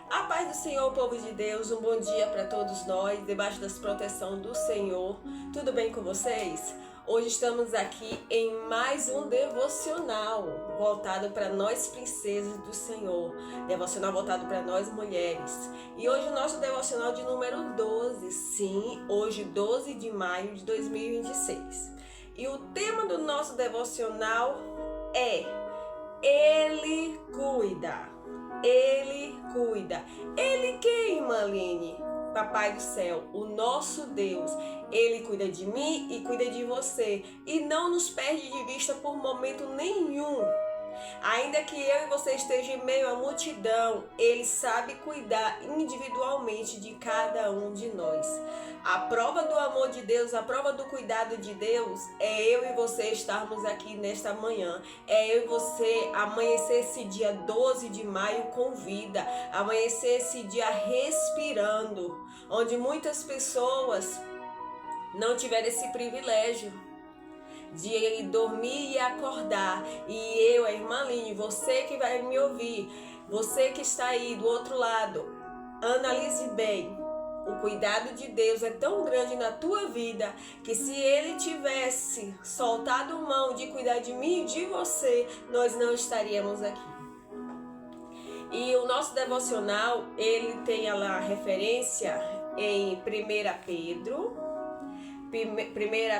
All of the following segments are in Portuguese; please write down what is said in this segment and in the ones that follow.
A paz do Senhor, povo de Deus, um bom dia para todos nós, debaixo das proteções do Senhor. Tudo bem com vocês? Hoje estamos aqui em mais um devocional voltado para nós princesas do Senhor, devocional voltado para nós mulheres. E hoje o nosso devocional de número 12, sim, hoje 12 de maio de 2026. E o tema do nosso devocional é Ele cuida. Ele cuida. Ele quem, irmã Aline? Papai do céu, o nosso Deus. Ele cuida de mim e cuida de você. E não nos perde de vista por momento nenhum. Ainda que eu e você esteja em meio à multidão, Ele sabe cuidar individualmente de cada um de nós. A prova do amor de Deus, a prova do cuidado de Deus é eu e você estarmos aqui nesta manhã. É eu e você amanhecer esse dia 12 de maio com vida. Amanhecer esse dia respirando, onde muitas pessoas não tiveram esse privilégio de dormir e acordar. E eu, a irmã Aline, você que vai me ouvir, você que está aí do outro lado, analise bem. O cuidado de Deus é tão grande na tua vida que se Ele tivesse soltado mão de cuidar de mim e de você, nós não estaríamos aqui. E o nosso devocional, ele tem lá a referência em 1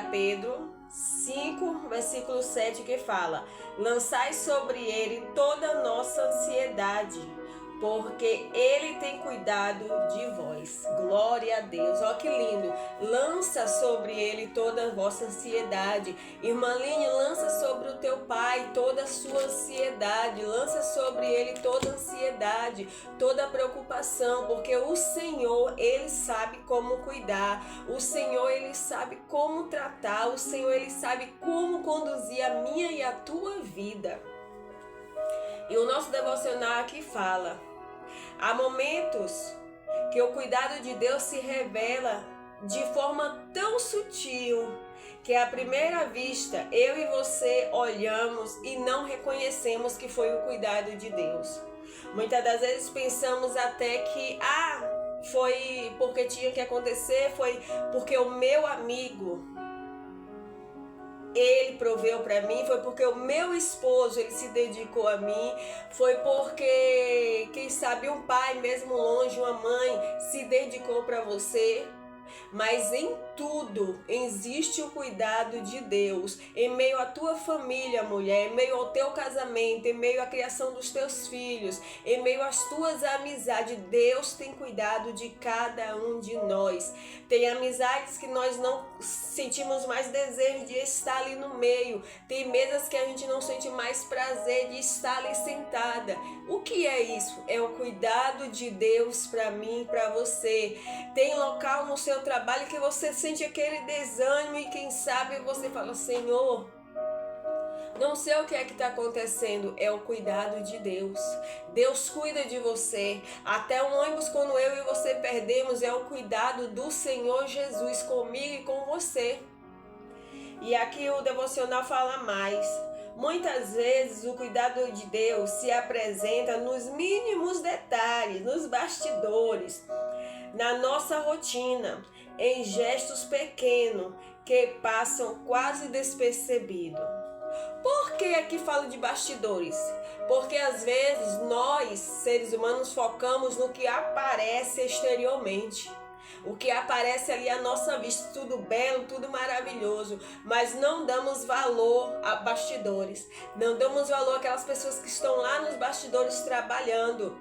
Pedro 5, versículo 7, que fala: lançai sobre ele toda a nossa ansiedade, porque ele tem cuidado de vós. Glória a Deus. Ó que lindo. Lança sobre ele toda a vossa ansiedade. Irmã Aline, lança sobre o teu pai toda a sua ansiedade. Lança sobre ele toda a ansiedade, toda a preocupação, porque o Senhor, Ele sabe como cuidar. O Senhor, Ele sabe como tratar. O Senhor, Ele sabe como conduzir a minha e a tua vida. E o nosso devocional aqui fala: há momentos que o cuidado de Deus se revela de forma tão sutil que à primeira vista eu e você olhamos e não reconhecemos que foi o cuidado de Deus. Muitas das vezes pensamos até que foi porque tinha que acontecer, foi porque o meu amigo ele proveu para mim, foi porque o meu esposo ele se dedicou a mim, foi porque, quem sabe, um pai mesmo longe, uma mãe se dedicou para você. Mas em tudo existe o cuidado de Deus. Em meio à tua família, mulher, em meio ao teu casamento, em meio à criação dos teus filhos, em meio às tuas amizades, Deus tem cuidado de cada um de nós. Tem amizades que nós não sentimos mais desejo de estar ali no meio. Tem mesas que a gente não sente mais prazer de estar ali sentada. O que é isso? É o cuidado de Deus para mim e para você. Tem local no seu trabalho que você sente aquele desânimo e quem sabe você fala: Senhor, não sei o que é que está acontecendo. É o cuidado de Deus. Deus cuida de você. Até o ônibus, quando eu e você perdemos, é o cuidado do Senhor Jesus comigo e com você. E aqui o devocional fala mais. Muitas vezes o cuidado de Deus se apresenta nos mínimos detalhes, nos bastidores, na nossa rotina, em gestos pequenos que passam quase despercebidos. Por que aqui falo de bastidores? Porque às vezes nós, seres humanos, focamos no que aparece exteriormente. O que aparece ali à nossa vista, tudo belo, tudo maravilhoso, mas não damos valor a bastidores. Não damos valor àquelas pessoas que estão lá nos bastidores trabalhando.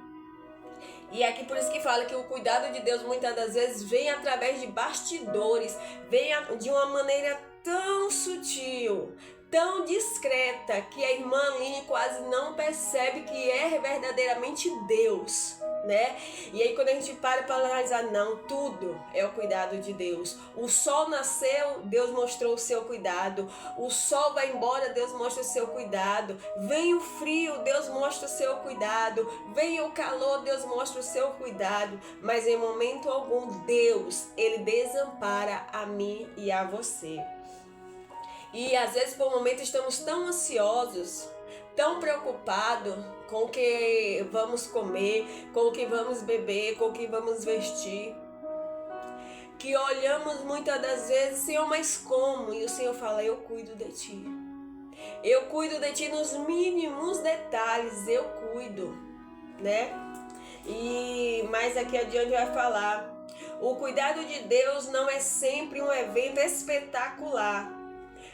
E aqui por isso que fala que o cuidado de Deus muitas das vezes vem através de bastidores, vem de uma maneira tão sutil, tão discreta, que a irmã Aline quase não percebe que é verdadeiramente Deus, né? E aí quando a gente para analisar, não, tudo é o cuidado de Deus. O sol nasceu, Deus mostrou o seu cuidado. O sol vai embora, Deus mostra o seu cuidado. Vem o frio, Deus mostra o seu cuidado. Vem o calor, Deus mostra o seu cuidado. Mas em momento algum, Deus, Ele desampara a mim e a você. E às vezes por um momento estamos tão ansiosos, tão preocupados, com o que vamos comer, com o que vamos beber, com o que vamos vestir. Que olhamos muitas das vezes, Senhor, mas como? E o Senhor fala, eu cuido de ti. Eu cuido de ti nos mínimos detalhes, eu cuido, né? E mais aqui adiante vai falar, o cuidado de Deus não é sempre um evento espetacular,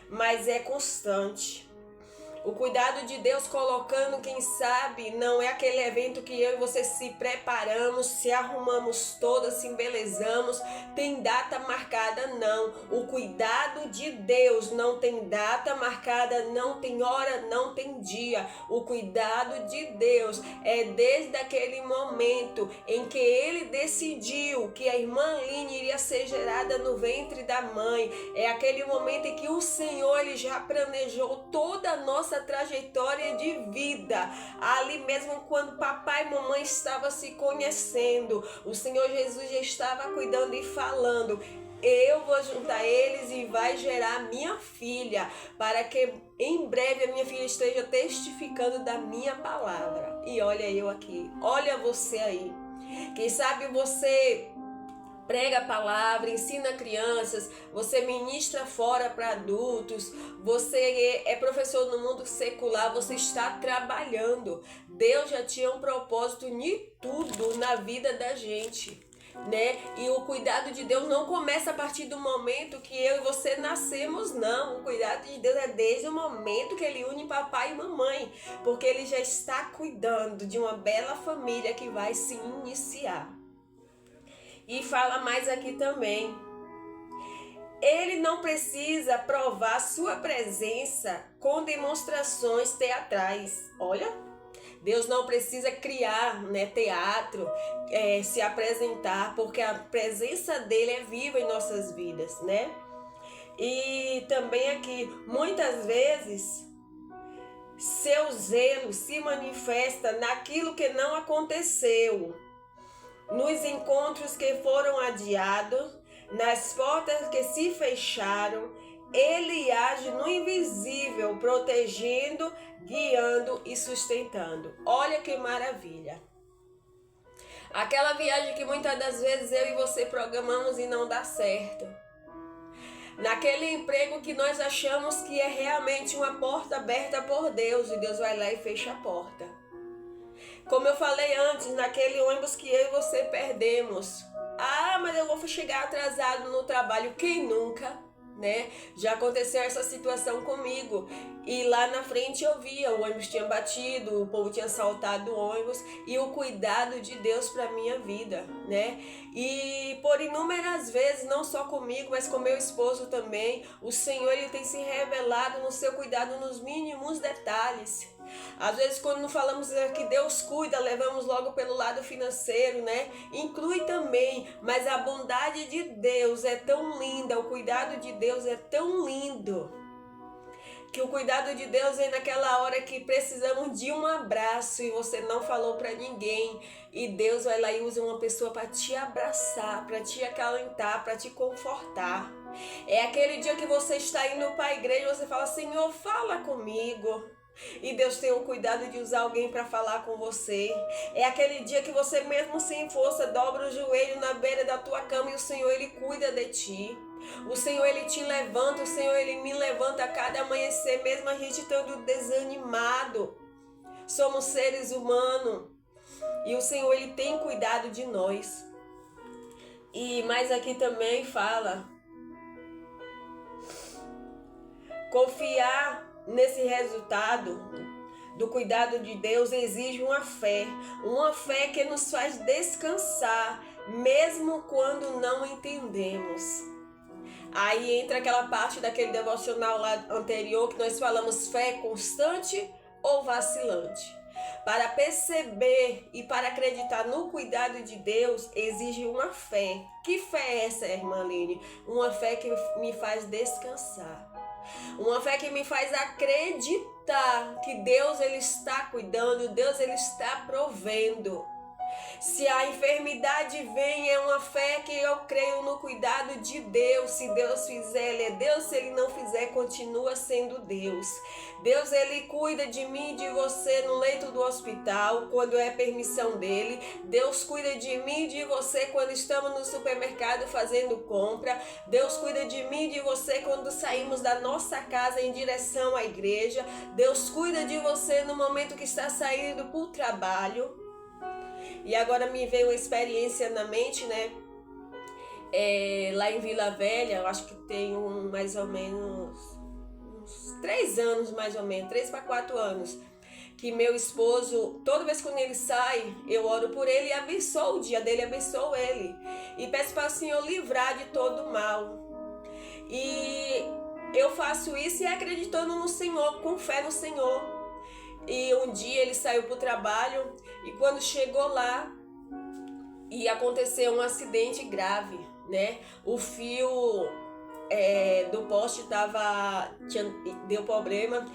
mas é constante. O cuidado de Deus colocando, quem sabe, não é aquele evento que eu e você se preparamos, se arrumamos todas, se embelezamos, tem data marcada, não. O cuidado de Deus não tem data marcada, não tem hora, não tem dia. O cuidado de Deus é desde aquele momento em que Ele decidiu que a irmã Aline iria ser gerada no ventre da mãe. É aquele momento em que o Senhor Ele já planejou toda a nossa trajetória de vida, ali mesmo quando papai e mamãe estavam se conhecendo, o Senhor Jesus já estava cuidando e falando, eu vou juntar eles e vai gerar minha filha, para que em breve a minha filha esteja testificando da minha palavra. E olha eu aqui, olha você aí, quem sabe você prega a palavra, ensina crianças, você ministra fora para adultos, você é professor no mundo secular, você está trabalhando. Deus já tinha um propósito em tudo na vida da gente, né? E o cuidado de Deus não começa a partir do momento que eu e você nascemos, não. O cuidado de Deus é desde o momento que Ele une papai e mamãe, porque Ele já está cuidando de uma bela família que vai se iniciar. E fala mais aqui também. Ele não precisa provar sua presença com demonstrações teatrais. Olha, Deus não precisa criar, né, teatro, se apresentar, porque a presença dele é viva em nossas vidas, né? E também aqui, muitas vezes, seu zelo se manifesta naquilo que não aconteceu, nos encontros que foram adiados, nas portas que se fecharam. Ele age no invisível, protegendo, guiando e sustentando. Olha que maravilha! Aquela viagem que muitas das vezes eu e você programamos e não dá certo. Naquele emprego que nós achamos que é realmente uma porta aberta por Deus, e Deus vai lá e fecha a porta. Como eu falei antes, naquele ônibus que eu e você perdemos. Ah, mas eu vou chegar atrasado no trabalho. Quem nunca, né? Já aconteceu essa situação comigo. E lá na frente eu via, o ônibus tinha batido, o povo tinha assaltado o ônibus. E o cuidado de Deus para minha vida, né? E por inúmeras vezes, não só comigo, mas com meu esposo também, o Senhor ele tem se revelado no seu cuidado nos mínimos detalhes. Às vezes quando falamos que Deus cuida, levamos logo pelo lado financeiro, né? Inclui também, mas a bondade de Deus é tão linda, o cuidado de Deus é tão lindo, que o cuidado de Deus vem naquela hora que precisamos de um abraço e você não falou para ninguém, e Deus vai lá e usa uma pessoa para te abraçar, para te acalentar, para te confortar. É aquele dia que você está indo para a igreja e você fala, Senhor, fala comigo. E Deus tem o cuidado de usar alguém para falar com você. É aquele dia que você mesmo sem força dobra o joelho na beira da tua cama e o Senhor ele cuida de ti. O Senhor ele te levanta, o Senhor ele me levanta a cada amanhecer, mesmo a gente estando desanimado. Somos seres humanos e o Senhor ele tem cuidado de nós. E mais aqui também fala, confiar nesse resultado do cuidado de Deus exige uma fé que nos faz descansar, mesmo quando não entendemos. Aí entra aquela parte daquele devocional lá anterior que nós falamos, fé constante ou vacilante. Para perceber e para acreditar no cuidado de Deus, exige uma fé. Que fé é essa, irmã Aline? Uma fé que me faz descansar. Uma fé que me faz acreditar que Deus ele está cuidando, Deus ele está provendo. Se a enfermidade vem, é uma fé que eu creio no cuidado de Deus. Se Deus fizer, Ele é Deus. Se Ele não fizer, continua sendo Deus. Deus, Ele cuida de mim e de você no leito do hospital, quando é permissão dEle. Deus cuida de mim e de você quando estamos no supermercado fazendo compra. Deus cuida de mim e de você quando saímos da nossa casa em direção à igreja. Deus cuida de você no momento que está saindo para o trabalho. E agora me veio uma experiência na mente, né? Lá em Vila Velha, eu acho que tem mais ou menos uns 3 anos, mais ou menos, 3 para 4 anos, que meu esposo, toda vez que ele sai, eu oro por ele e abençoo o dia dele, abençoo ele. E peço para o Senhor livrar de todo mal. E eu faço isso e acreditando no Senhor, com fé no Senhor. E um dia ele saiu para o trabalho e quando chegou lá, e aconteceu um acidente grave, né? O fio do poste deu problema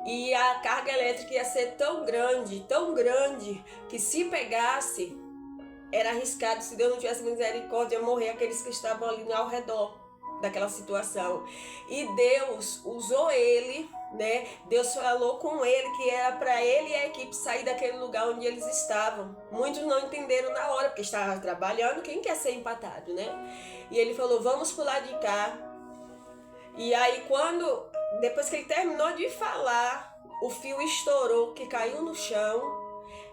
e a carga elétrica ia ser tão grande, que se pegasse, era arriscado, se Deus não tivesse misericórdia, morrer aqueles que estavam ali ao redor daquela situação. E Deus usou ele, né? Deus falou com ele que era para ele e a equipe sair daquele lugar onde eles estavam. Muitos não entenderam na hora, porque estavam trabalhando, quem quer ser empatado, né? E ele falou, vamos pro lado de cá. E aí depois que ele terminou de falar, o fio estourou, que caiu no chão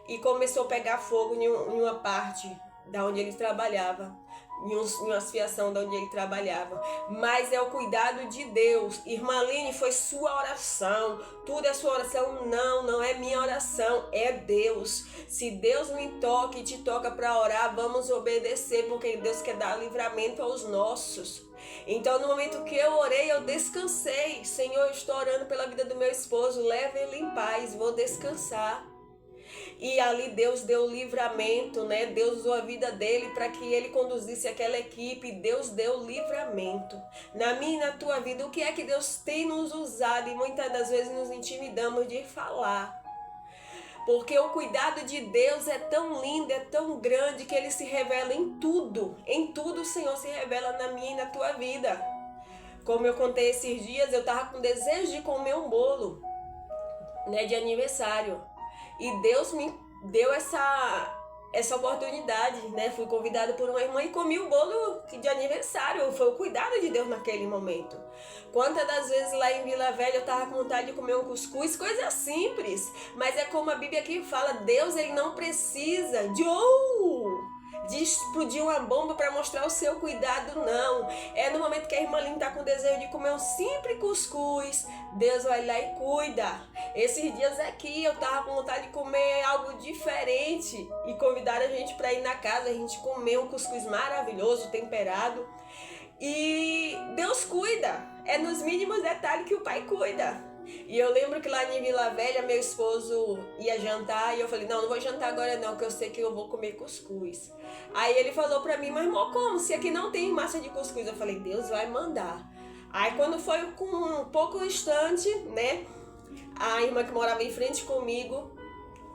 e começou a pegar fogo em uma parte da onde ele trabalhava. Em uma fiação de onde ele trabalhava. Mas é o cuidado de Deus. Irmã Aline, foi sua oração. Tudo é sua oração. Não é minha oração, é Deus. Se Deus me toca e te toca para orar, vamos obedecer, porque Deus quer dar livramento aos nossos. Então no momento que eu orei, eu descansei. Senhor, eu estou orando pela vida do meu esposo, leva ele em paz, vou descansar. E ali Deus deu livramento, né? Deus usou a vida dele para que ele conduzisse aquela equipe. Deus deu livramento. Na minha e na tua vida, o que é que Deus tem nos usado? E muitas das vezes nos intimidamos de falar. Porque o cuidado de Deus é tão lindo, é tão grande, que ele se revela em tudo. Em tudo o Senhor se revela na minha e na tua vida. Como eu contei esses dias, eu estava com desejo de comer um bolo, né, de aniversário. E Deus me deu essa oportunidade, né? Fui convidada por uma irmã e comi o bolo de aniversário. Foi o cuidado de Deus naquele momento. Quantas das vezes lá em Vila Velha eu tava com vontade de comer um cuscuz, coisa simples. Mas é como a Bíblia aqui fala, Deus, ele não precisa de explodir uma bomba para mostrar o seu cuidado, não. É no momento que a irmã Aline está com desejo de comer um simples cuscuz, Deus vai lá e cuida. Esses dias aqui eu tava com vontade de comer algo diferente e convidaram a gente para ir na casa, a gente comer um cuscuz maravilhoso, temperado. E Deus cuida, é nos mínimos detalhes que o Pai cuida. E eu lembro que lá em Vila Velha, meu esposo ia jantar e eu falei, não vou jantar agora não, que eu sei que eu vou comer cuscuz. Aí ele falou pra mim, mas irmão, como? Se aqui não tem massa de cuscuz. Eu falei, Deus vai mandar. Aí quando foi com um pouco distante, né, a irmã que morava em frente comigo,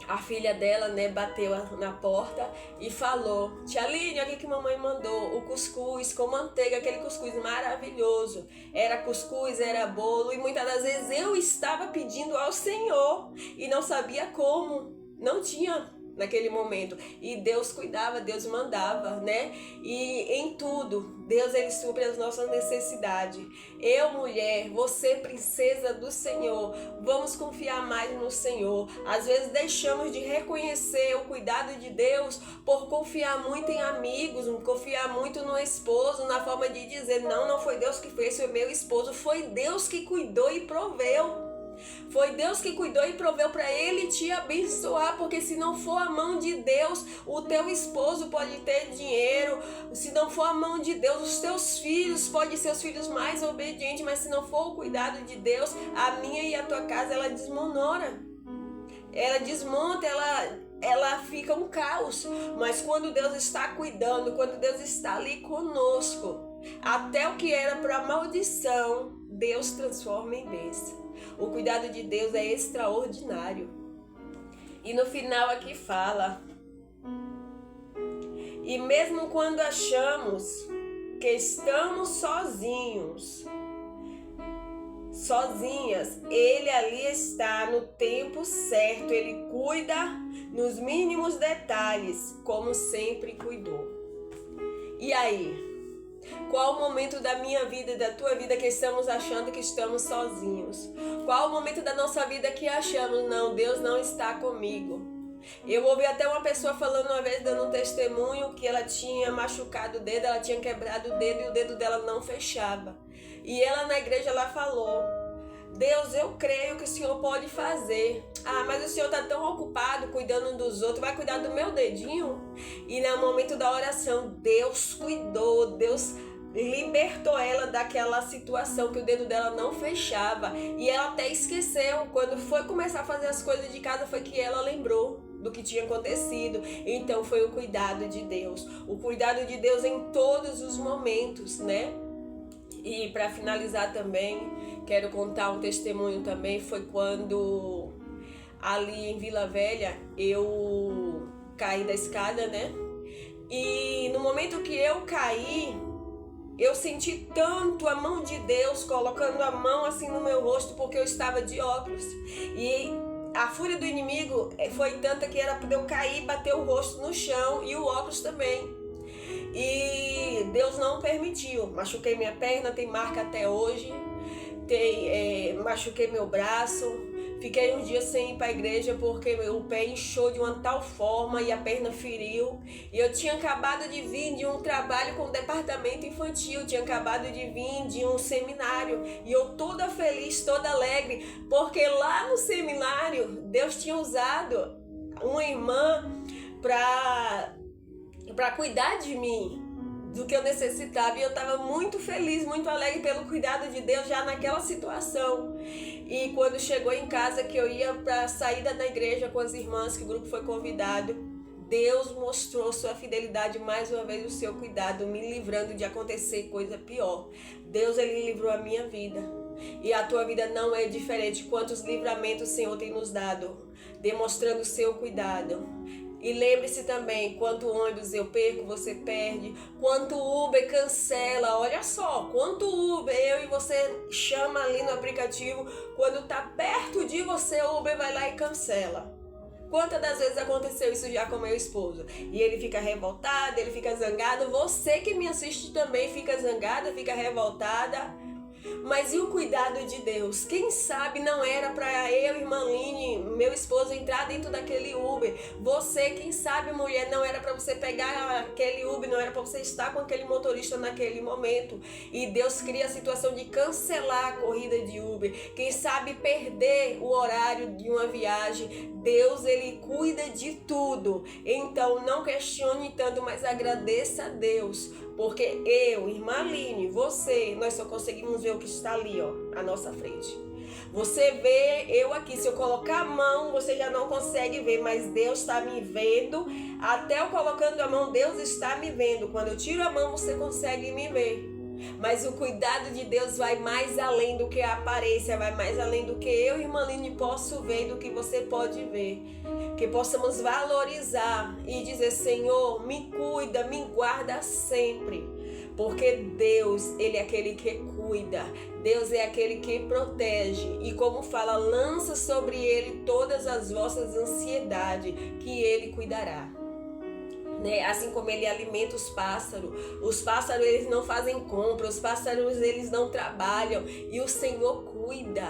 a filha dela, né, bateu na porta e falou, tia Aline, olha o que mamãe mandou, o cuscuz com manteiga, aquele cuscuz maravilhoso. Era cuscuz, era bolo, e muitas das vezes eu estava pedindo ao Senhor e não sabia como, não tinha naquele momento. E Deus cuidava, Deus mandava, né? E em tudo, Deus, ele supre as nossas necessidades. Eu, mulher, você, princesa do Senhor, vamos confiar mais no Senhor. Às vezes deixamos de reconhecer o cuidado de Deus por confiar muito em amigos, confiar muito no esposo, na forma de dizer, não foi Deus que fez, foi meu esposo, foi Deus que cuidou e proveu. Foi Deus que cuidou e proveu para ele te abençoar, porque se não for a mão de Deus, o teu esposo pode ter dinheiro, se não for a mão de Deus, os teus filhos podem ser os filhos mais obedientes, mas se não for o cuidado de Deus, a minha e a tua casa, ela desmonora, ela desmonta, ela fica um caos. Mas quando Deus está cuidando, quando Deus está ali conosco, até o que era para maldição, Deus transforma em bênção. O cuidado de Deus é extraordinário. E no final aqui fala, E mesmo quando achamos que estamos sozinhas, Ele ali está no tempo certo. Ele cuida nos mínimos detalhes, como sempre cuidou. E aí? Qual o momento da minha vida e da tua vida que estamos achando que estamos sozinhos? Qual o momento da nossa vida que achamos, não, Deus não está comigo? Eu ouvi até uma pessoa falando uma vez, dando um testemunho, que ela tinha machucado o dedo, ela tinha quebrado o dedo e o dedo dela não fechava. E ela na igreja, ela falou: Deus, eu creio que o Senhor pode fazer. Ah, mas o Senhor está tão ocupado cuidando dos outros, vai cuidar do meu dedinho? E no momento da oração, Deus cuidou, Deus libertou ela daquela situação que o dedo dela não fechava. E ela até esqueceu, quando foi começar a fazer as coisas de casa, foi que ela lembrou do que tinha acontecido. Então foi o cuidado de Deus. O cuidado de Deus em todos os momentos, né? E para finalizar também, quero contar um testemunho também. Foi quando ali em Vila Velha eu caí da escada, né? E no momento que eu caí, eu senti tanto a mão de Deus colocando a mão assim no meu rosto, porque eu estava de óculos. E a fúria do inimigo foi tanta que era para eu cair, bater o rosto no chão e o óculos também. E Deus não permitiu. Machuquei minha perna, tem marca até hoje. Machuquei meu braço. Fiquei uns dias sem ir para a igreja porque o pé inchou de uma tal forma e a perna feriu. E eu tinha acabado de vir de um trabalho com o departamento infantil, tinha acabado de vir de um seminário. E eu toda feliz, toda alegre, porque lá no seminário Deus tinha usado uma irmã para cuidar de mim, do que eu necessitava, e eu estava muito feliz, muito alegre pelo cuidado de Deus já naquela situação. E quando chegou em casa, que eu ia para a saída da igreja com as irmãs, que o grupo foi convidado, Deus mostrou sua fidelidade mais uma vez, o seu cuidado, me livrando de acontecer coisa pior. Deus, Ele livrou a minha vida. E a tua vida não é diferente. Quantos livramentos o Senhor tem nos dado, demonstrando o seu cuidado. E lembre-se também, quanto ônibus eu perco, você perde. Quanto Uber cancela, olha só, quanto Uber eu e você chama ali no aplicativo, quando tá perto de você, o Uber vai lá e cancela. Quantas das vezes aconteceu isso já com meu esposo? E ele fica revoltado, ele fica zangado. Você que me assiste também fica zangada, fica revoltada. Mas e o cuidado de Deus? Quem sabe não era para eu, irmã Line, meu esposo, entrar dentro daquele Uber. Você, quem sabe, mulher, não era para você pegar aquele Uber, não era para você estar com aquele motorista naquele momento. E Deus cria a situação de cancelar a corrida de Uber. Quem sabe perder o horário de uma viagem. Deus, Ele cuida de tudo. Então não questione tanto, mas agradeça a Deus. Porque eu, irmã Aline, você, nós só conseguimos ver o que está ali, ó, à nossa frente. Você vê eu aqui, se eu colocar a mão, você já não consegue ver, mas Deus está me vendo. Até eu colocando a mão, Deus está me vendo. Quando eu tiro a mão, você consegue me ver. Mas o cuidado de Deus vai mais além do que a aparência, vai mais além do que eu, irmã Aline, posso ver, do que você pode ver. Que possamos valorizar e dizer: Senhor, me cuida, me guarda sempre. Porque Deus, Ele é aquele que cuida. Deus é aquele que protege. E como fala, lança sobre Ele todas as vossas ansiedades, que Ele cuidará. Assim como Ele alimenta os pássaros eles não fazem compra, os pássaros eles não trabalham, e o Senhor cuida.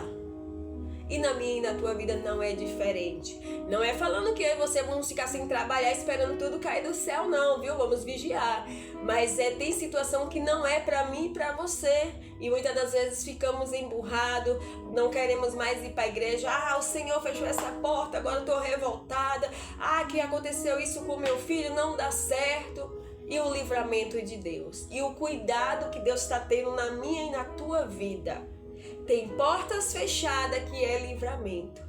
E na minha e na tua vida não é diferente. Não é falando que eu e você vamos ficar sem trabalhar esperando tudo cair do céu, não, viu? Vamos vigiar. Mas tem situação que não é para mim e para você. E muitas das vezes ficamos emburrados, não queremos mais ir para a igreja. Ah, o Senhor fechou essa porta, agora eu estou revoltada. Ah, que aconteceu isso com meu filho, não dá certo. E o livramento de Deus. E o cuidado que Deus está tendo na minha e na tua vida. Tem portas fechadas que é livramento.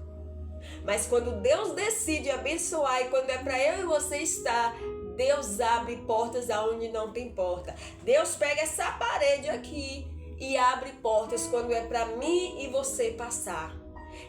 Mas quando Deus decide abençoar e quando é para eu e você estar, Deus abre portas aonde não tem porta. Deus pega essa parede aqui e abre portas quando é para mim e você passar.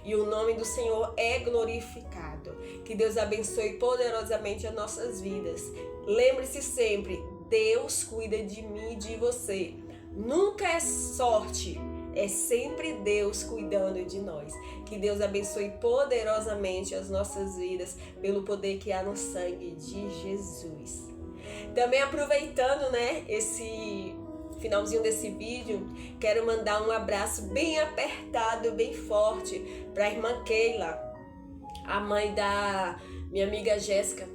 E o nome do Senhor é glorificado. Que Deus abençoe poderosamente as nossas vidas. Lembre-se sempre, Deus cuida de mim e de você. Nunca é sorte, é sempre Deus cuidando de nós. Que Deus abençoe poderosamente as nossas vidas pelo poder que há no sangue de Jesus. Também aproveitando, esse finalzinho desse vídeo, quero mandar um abraço bem apertado, bem forte para a irmã Keila, a mãe da minha amiga Jéssica,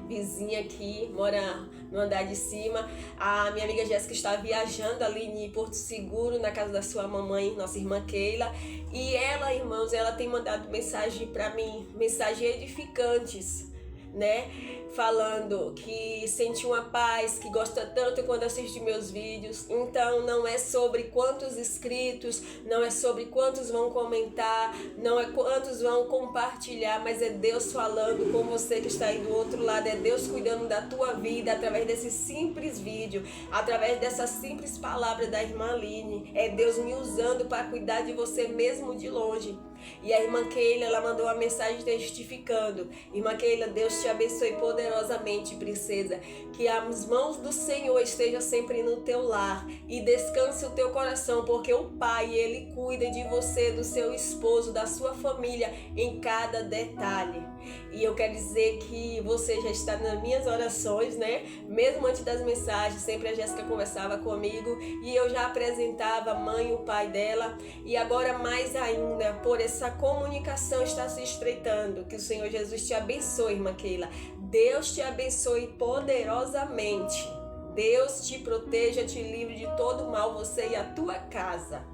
vizinha aqui, mora no andar de cima. A minha amiga Jéssica está viajando ali em Porto Seguro, na casa da sua mamãe, nossa irmã Keila. E ela, irmãos, ela tem mandado mensagem para mim, mensagens edificantes, falando que sente uma paz, que gosta tanto quando assiste meus vídeos. Então não é sobre quantos inscritos, não é sobre quantos vão comentar, não é quantos vão compartilhar, mas é Deus falando com você que está aí do outro lado, é Deus cuidando da tua vida através desse simples vídeo, através dessa simples palavra da irmã Aline. É Deus me usando para cuidar de você mesmo de longe. E a irmã Keila, ela mandou uma mensagem testificando: irmã Keila, Deus te abençoe poderosamente, princesa, que as mãos do Senhor estejam sempre no teu lar e descanse o teu coração, porque o Pai, Ele cuida de você, do seu esposo, da sua família, em cada detalhe. E eu quero dizer que você já está nas minhas orações, mesmo antes das mensagens, sempre a Jéssica conversava comigo e eu já apresentava a mãe e o pai dela, e agora mais ainda, por essa comunicação está se estreitando. Que o Senhor Jesus te abençoe, irmã Keila. Deus te abençoe poderosamente. Deus te proteja, te livre de todo mal, você e a tua casa.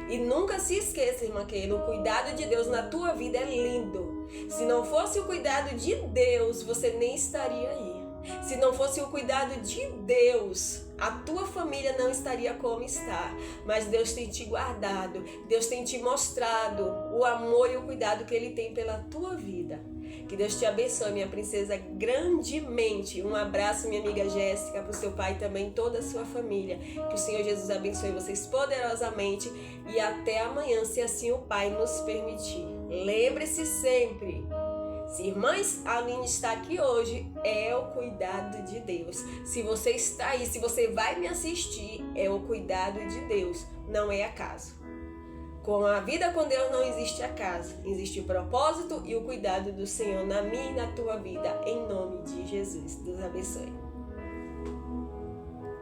E nunca se esqueça, irmã Keila, o cuidado de Deus na tua vida é lindo. Se não fosse o cuidado de Deus, você nem estaria aí. Se não fosse o cuidado de Deus, a tua família não estaria como está. Mas Deus tem te guardado, Deus tem te mostrado o amor e o cuidado que Ele tem pela tua vida. Que Deus te abençoe, minha princesa, grandemente. Um abraço, minha amiga Jéssica, para o seu pai também, toda a sua família. Que o Senhor Jesus abençoe vocês poderosamente e até amanhã, se assim o Pai nos permitir. Lembre-se sempre, se irmã Aline está aqui hoje, é o cuidado de Deus. Se você está aí, se você vai me assistir, é o cuidado de Deus, não é acaso. Com a vida com Deus não existe acaso, existe o propósito e o cuidado do Senhor na minha e na tua vida, em nome de Jesus. Deus abençoe.